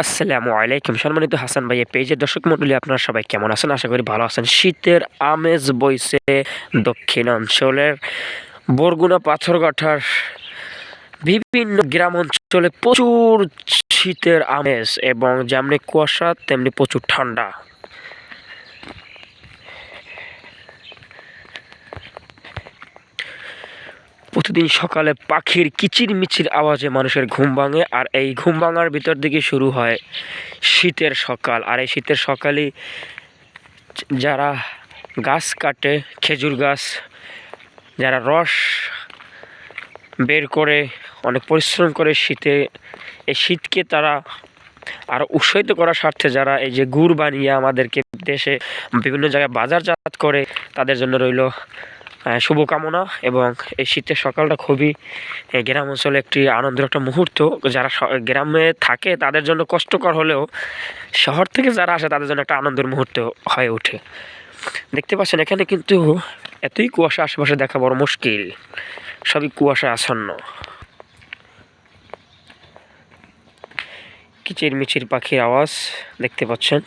আসসালামু আলাইকুম সম্মানিত হাসান ভাই পেজের দর্শক মণ্ডলী, আপনারা সবাই কেমন আছেন? আশা করি ভালো আছেন। শীতের আমেজ বইছে দক্ষিণাঞ্চলের বরগুনা পাথরঘাটার বিভিন্ন গ্রাম অঞ্চলে প্রচুর শীতের আমেজ, এবং যেমনি কুয়াশা তেমনি প্রচুর ঠান্ডা। প্রতিদিন সকালে পাখির কিচিরমিচির আওয়াজে মানুষের ঘুম ভাঙে, আর এই ঘুম ভাঙার ভিতর দিকে শুরু হয় শীতের সকাল। আর এই শীতের সকালে যারা গাছ কাটে, খেজুর গাছ, যারা রস বের করে অনেক পরিশ্রম করে এই শীতকে তারা আরও উৎসাহিত করার স্বার্থে যারা এই যে গুড় বানিয়ে আমাদেরকে দেশে বিভিন্ন জায়গায় বাজারজাত করে, তাদের জন্য রইল শুভকামনা। এবং এই শীতের সকালটা খুবই গ্রাম অঞ্চলে একটি আনন্দের একটা মুহূর্ত। যারা গ্রামে থাকে তাদের জন্য কষ্টকর হলেও শহর থেকে যারা আসে তাদের জন্য একটা আনন্দের মুহূর্ত হয়ে ওঠে। দেখতে পাচ্ছেন এখানে কিন্তু এতই কুয়াশা, আশেপাশে দেখা বড় মুশকিল, সবই কুয়াশা আচ্ছন্ন। কিচিরমিচির পাখির আওয়াজ দেখতে পাচ্ছেন।